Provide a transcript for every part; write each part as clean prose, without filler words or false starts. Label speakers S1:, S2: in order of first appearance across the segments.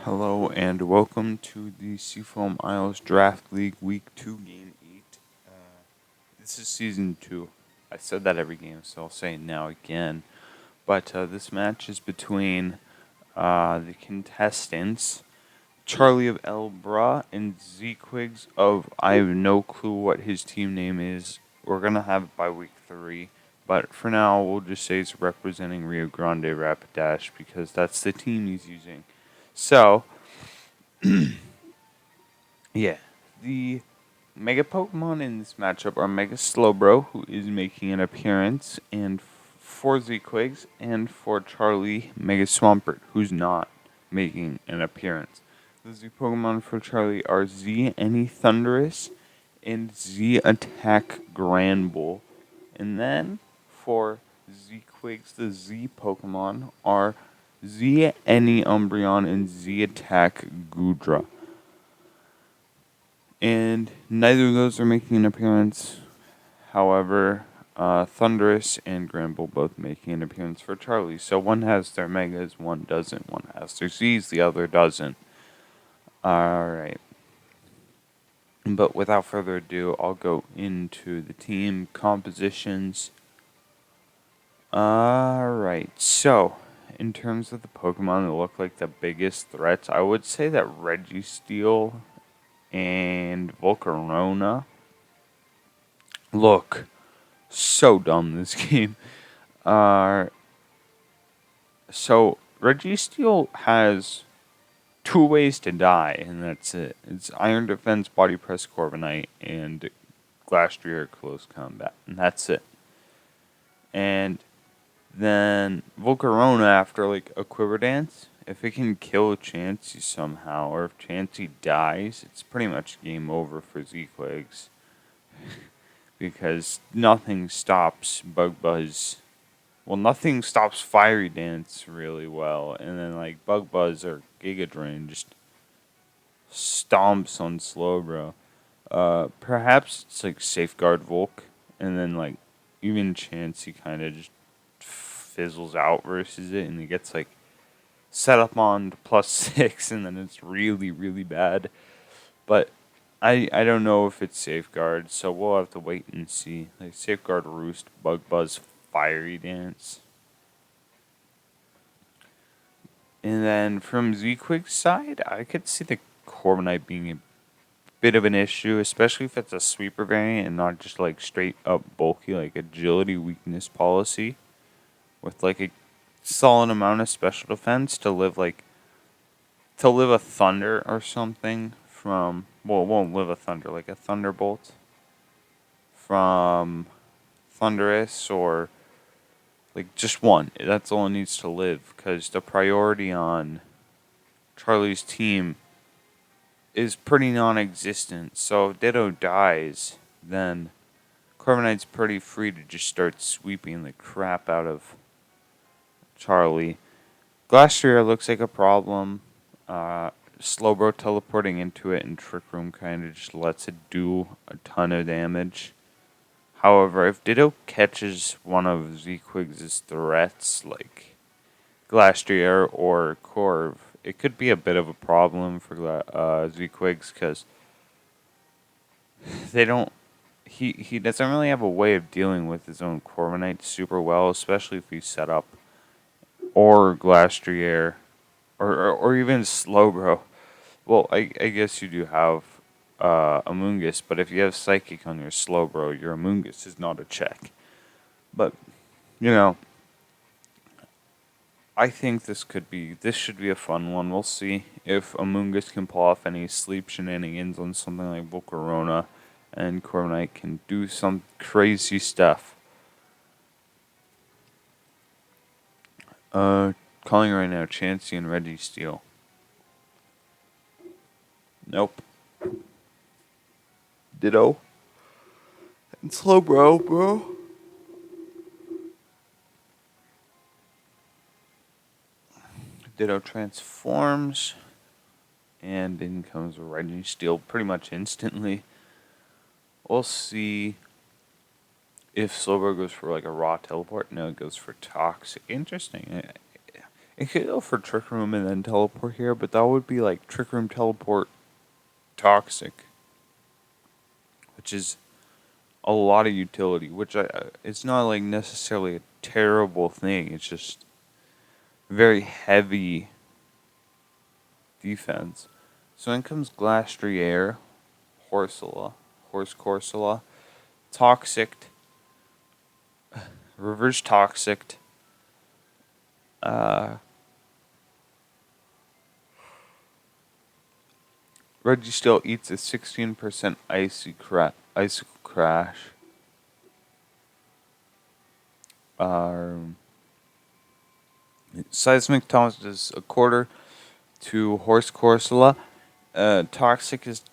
S1: Hello and welcome to the Seafoam Isles Draft League Week 2 Game 8. This is Season 2. I said that every game, so I'll say it now again. But this match is between the contestants, Charlie of Elbra and Z Quigs of I have no clue what his team name is. We're going to have it by Week 3. But for now, we'll just say he's representing Rio Grande Rapidash because that's the team he's using. So, yeah, the Mega Pokemon in this matchup are Mega Slowbro, who is making an appearance, and for Z-Quigs, and for Charlie, Mega Swampert, who's not making an appearance. The Z Pokemon for Charlie are Z Any Thunderous and Z Attack Granbull. And then for Z-Quigs, the Z Pokemon are Z Any Umbreon and Z Attack Gudra. And neither of those are making an appearance. However, Thunderous and Granbull both making an appearance for Charlie. So one has their Megas, one doesn't. One has their Z's, the other doesn't. Alright. But without further ado, I'll go into the team compositions. Alright, so in terms of the Pokemon that look like the biggest threats, I would say that Registeel and Volcarona look so dumb this game. So Registeel has two ways to die, and that's it. It's Iron Defense, Body Press, Corviknight, and Glastrier Close Combat, and that's it. And then Volcarona, after like a Quiver Dance, if it can kill Chansey somehow, or if Chansey dies, it's pretty much game over for Z-Quigs. Because nothing stops Bug Buzz. Well, nothing stops Fiery Dance really well, and then like Bug Buzz or Giga Drain just stomps on Slowbro. Perhaps it's like Safeguard Volk, and then like even Chansey kind of just fizzles out versus it, and it gets like set up on to +6, and then it's really really bad. But I don't know if it's Safeguard, so we'll have to wait and see. Like Safeguard Roost, Bug Buzz, Fiery Dance. And then from Z-Quig's side, I could see the Corviknight being a bit of an issue, especially if it's a sweeper variant and not just like straight up bulky, like agility weakness policy. With like a solid amount of special defense to live a Thunder or something from, well, it won't live a Thunder, like a Thunderbolt from Thunderous, or like just one. That's all it needs to live, because the priority on Charlie's team is pretty non-existent. So if Ditto dies, then Corviknight's pretty free to just start sweeping the crap out of Charlie. Glastrier looks like a problem. Slowbro teleporting into it and Trick Room kind of just lets it do a ton of damage. However, if Ditto catches one of Z-Quigs' threats, like Glastrier or Corv, it could be a bit of a problem for Z-Quigs, because they don't. He doesn't really have a way of dealing with his own Corviknight super well, especially if he's set up, or Glastrier, or even Slowbro. Well, I guess you do have Amoonguss, but if you have Psychic on your Slowbro, your Amoonguss is not a check. But, you know, I think this should be a fun one. We'll see if Amoonguss can pull off any sleep shenanigans on something like Volcarona, and Corviknight can do some crazy stuff. Calling right now, Chansey and Registeel. Nope. Ditto. And Slowbro, bro. Ditto transforms, and in comes Registeel pretty much instantly. We'll see if Slowbro goes for like a raw teleport. No, it goes for Toxic. Interesting. It could go for Trick Room and then teleport here, but that would be like Trick Room, teleport, toxic, which is a lot of utility. Which it's not like necessarily a terrible thing. It's just very heavy defense. So then comes Glastrier, Horsula, Horse Corsula, Toxic, Reverse Toxic, uh, Reggie still eats a 16% icicle crash. Seismic Toss does a quarter to Horse Corsula. Toxic is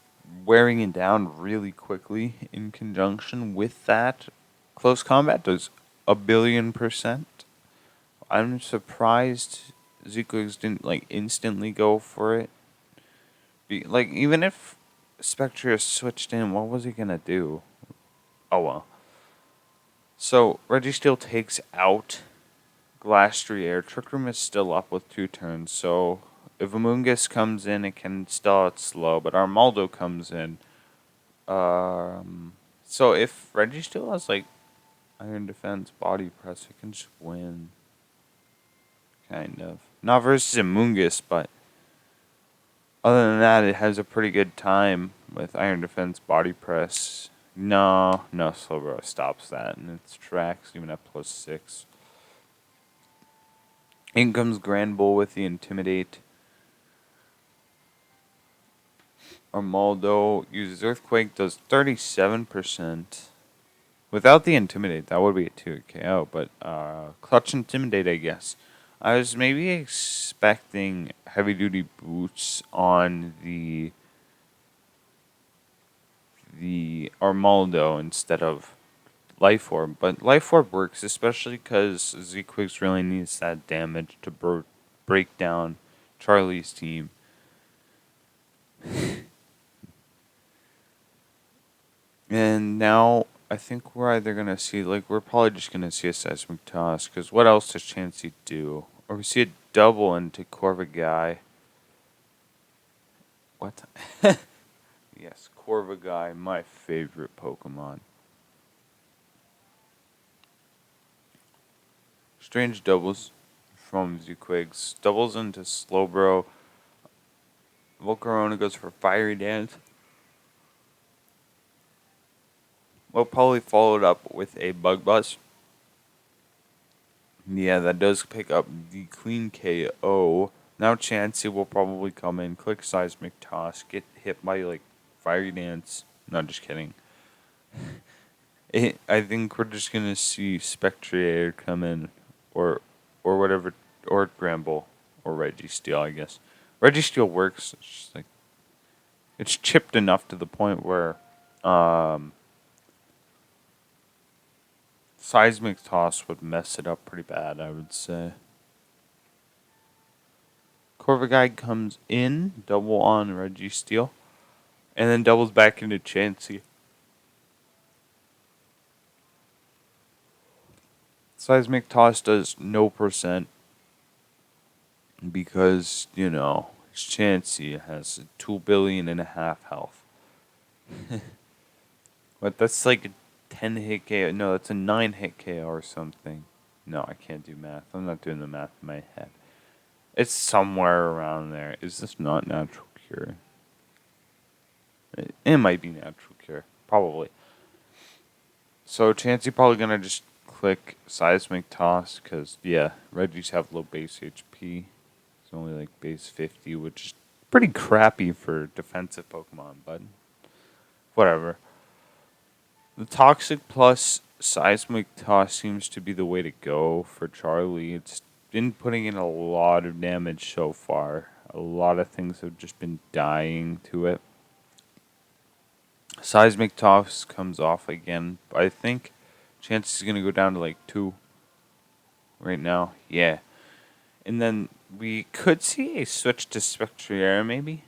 S1: wearing it down really quickly in conjunction with that. Close Combat does 1,000,000,000%. I'm surprised Zequix didn't like instantly go for it. Like even if Spectre switched in, what was he gonna do? Oh well. So Registeel takes out Glastrier. Trick Room is still up with 2 turns, so if Amoonguss comes in, it can still out slow, but Armaldo comes in. So if Registeel has like Iron Defense, Body Press, it can just win. Kind of. Not versus Amoonguss, but other than that, it has a pretty good time with Iron Defense, Body Press. No, Slowbro stops that in its tracks, even at +6. In comes Grand Bull with the Intimidate. Armaldo uses Earthquake, does 37%. Without the Intimidate, that would be a 2 KO, but Clutch Intimidate, I guess. I was maybe expecting heavy duty boots on the Armaldo instead of Life Orb, but Life Orb works, especially because Zequix really needs that damage to break down Charlie's team. And now I think we're either going to see, we're probably just going to see a Seismic Toss, because what else does Chansey do? Or we see a double into Corvigai. What? Yes, Corvigai, my favorite Pokemon. Strange doubles from Zequix. Doubles into Slowbro. Volcarona goes for Fiery Dance. We'll probably follow it up with a Bug Buzz. Yeah, that does pick up the clean KO. Now Chansey will probably come in, click Seismic Toss, get hit by Fiery Dance. No, just kidding. I think we're just gonna see Spectrier come in, or whatever, or Gramble, or Registeel, I guess. Registeel works. It's just it's chipped enough to the point where Seismic Toss would mess it up pretty bad, I would say. Corvigai comes in, double on Registeel, and then doubles back into Chansey. Seismic Toss does no percent because, it's Chansey. It has 2,500,000,000 health. But that's like a 10 hit KO. No, that's a 9 hit KO or something. No, I can't do math. I'm not doing the math in my head. It's somewhere around there. Is this not Natural Cure? It might be Natural Cure. Probably. So Chansey probably going to just click Seismic Toss because, yeah, Reggies have low base HP. It's only base 50, which is pretty crappy for defensive Pokemon, but whatever. The Toxic plus Seismic Toss seems to be the way to go for Charlie. It's been putting in a lot of damage so far. A lot of things have just been dying to it. Seismic Toss comes off again. I think Chance is going to go down to 2 right now. Yeah. And then we could see a switch to Spectrier, maybe?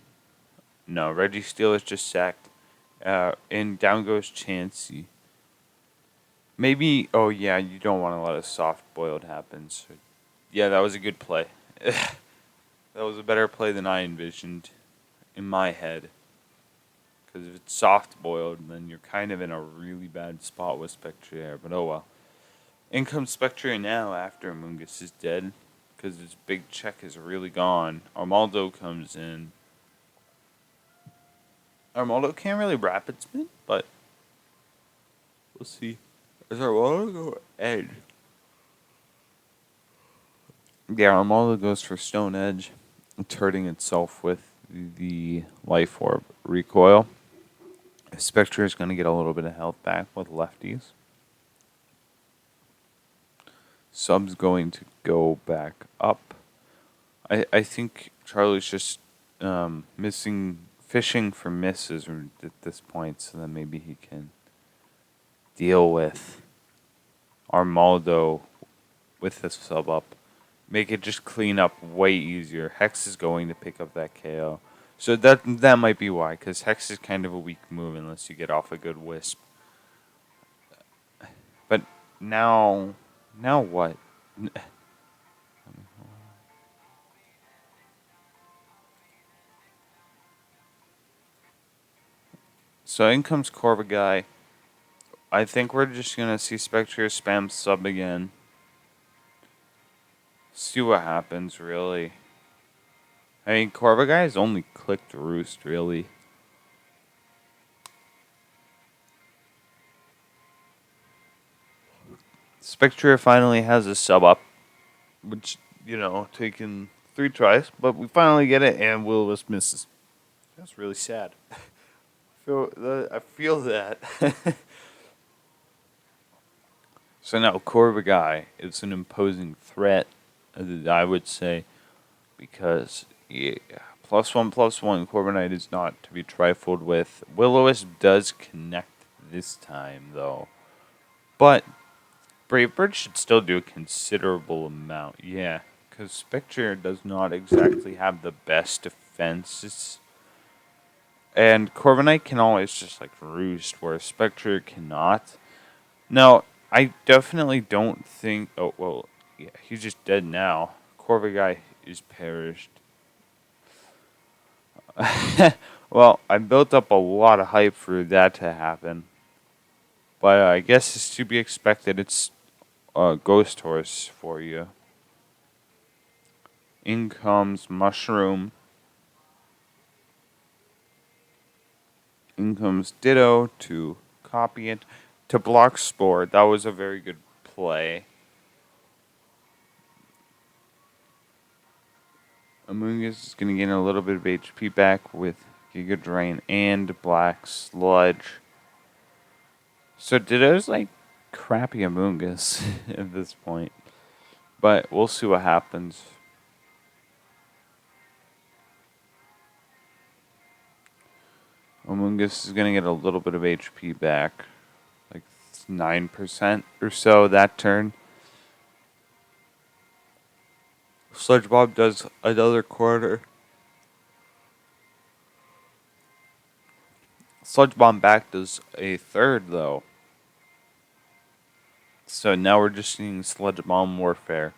S1: No, Registeel is just sacked. And down goes Chansey. Maybe, oh yeah, you don't want to let a soft boiled happen. So yeah, that was a good play. That was a better play than I envisioned in my head. Because if it's soft boiled, then you're kind of in a really bad spot with Spectrier. But oh well. In comes Spectrier now after Amoonguss is dead. Because his big check is really gone. Armaldo comes in. Armaldo can't really rapid spin, but we'll see. Is Armaldo go edge? Yeah, Armaldo goes for Stone Edge, turning itself with the Life Orb recoil. Spectre is going to get a little bit of health back with lefties. Sub's going to go back up. I think Charlie's just fishing for misses at this point, so that maybe he can deal with Armaldo with this sub up. Make it just clean up way easier. Hex is going to pick up that KO. So that might be why, because Hex is kind of a weak move unless you get off a good Wisp. But now what? So in comes Corvigai. I think we're just going to see Spectre spam sub again. See what happens, really. I mean, Corvigai has only clicked Roost, really. Spectre finally has a sub up, which, taken 3 tries, but we finally get it, and Will-O-Wisp misses.
S2: That's really sad.
S1: I feel that. So now Corvigai is an imposing threat, I would say, because +1/+1 Corviknight is not to be trifled with. Will-O-Wisp does connect this time though, but Brave Bird should still do a considerable amount. Yeah, because Spectre does not exactly have the best defenses. And Corviknight can always just roost, where Spectre cannot. Now, I definitely don't think. Oh well, yeah, he's just dead now. Corvigai is perished. Well, I built up a lot of hype for that to happen, but I guess it's to be expected. It's Ghost Horse for you. In comes Mushroom. In comes Ditto to copy it. To block Spore, that was a very good play. Amoonguss is going to gain a little bit of HP back with Giga Drain and Black Sludge. So Ditto's crappy Amoonguss at this point. But we'll see what happens. Amoonguss is going to get a little bit of HP back. 9% or so that turn. Sludge Bomb does another quarter. Sludge Bomb back does a third, though. So now we're just seeing Sludge Bomb warfare.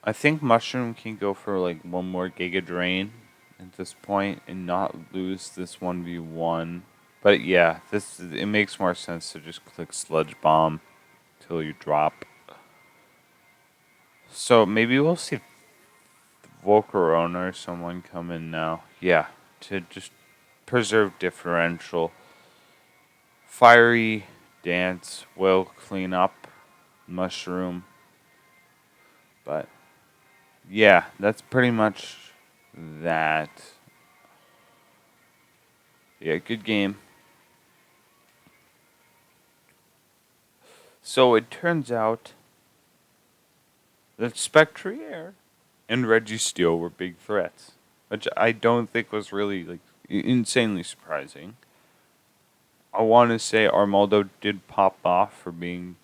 S1: I think Mushroom can go for one more Giga Drain at this point and not lose this 1v1. But yeah, it makes more sense to just click Sludge Bomb till you drop. So maybe we'll see Volcarona or someone come in now. Yeah, to just preserve differential. Fiery Dance will clean up Mushroom. But yeah, that's pretty much that. Yeah, good game. So it turns out that Spectrier and Registeel were big threats, which I don't think was really insanely surprising. I want to say Armaldo did pop off for being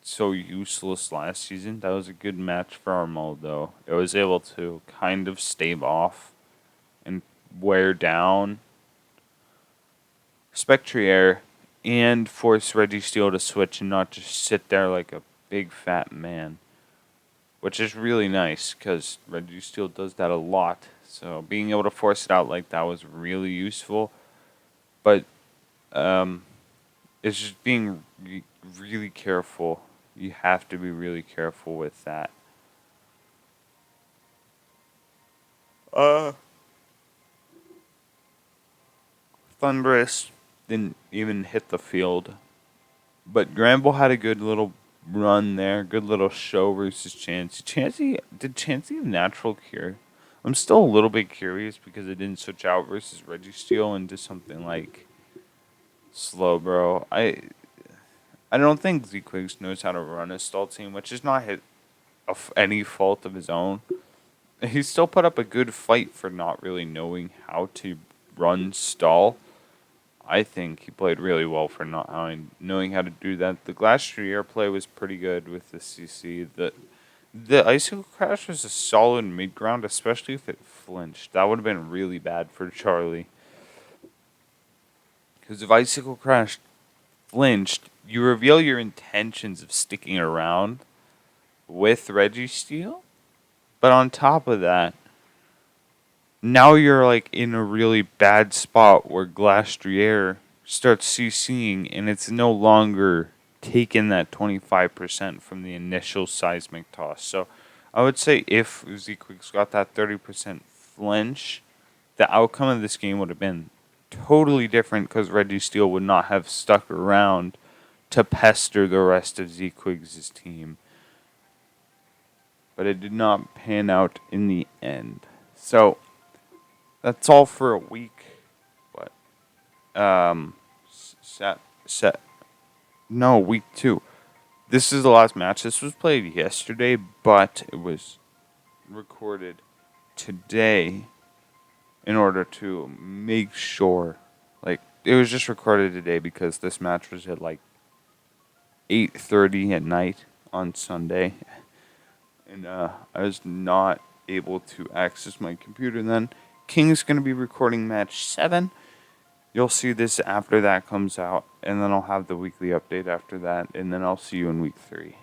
S1: so useless last season. That was a good match for Armaldo. It was able to kind of stave off and wear down Spectrier and force Registeel to switch and not just sit there like a big fat man. which is really nice because Reggie Steele does that a lot. So being able to force it out like that was really useful. But um, it's just being really careful. You have to be really careful with that. Uh, Thunderous didn't even hit the field, but Granville had a good little run there, good little show versus Chansey. Chansey have natural cure? I'm still a little bit curious because it didn't switch out versus Reggie Steele into something like slow, bro. I don't think Zequiggs knows how to run a stall team, which is not any fault of his own. He still put up a good fight for not really knowing how to run stall. I think he played really well for not knowing how to do that. The Glastrier play was pretty good with the CC. The Icicle Crash was a solid mid ground, especially if it flinched. That would have been really bad for Charlie. Because if Icicle Crash flinched, you reveal your intentions of sticking around with Reggie Steele. But on top of that, now you're like in a really bad spot where Glastrier starts CCing and it's no longer taking that 25% from the initial seismic toss. So I would say if Zequiggs got that 30% flinch, the outcome of this game would have been totally different because Reggie Steele would not have stuck around to pester the rest of Zequiggs' team. But it did not pan out in the end. So that's all for a week. But set. No, week 2. This is the last match. This was played yesterday, but it was recorded today in order to make sure. Like, it was just recorded today because this match was at like 8:30 at night on Sunday, and I was not able to access my computer then. King's going to be recording match 7. You'll see this after that comes out, and then I'll have the weekly update after that, and then I'll see you in week 3.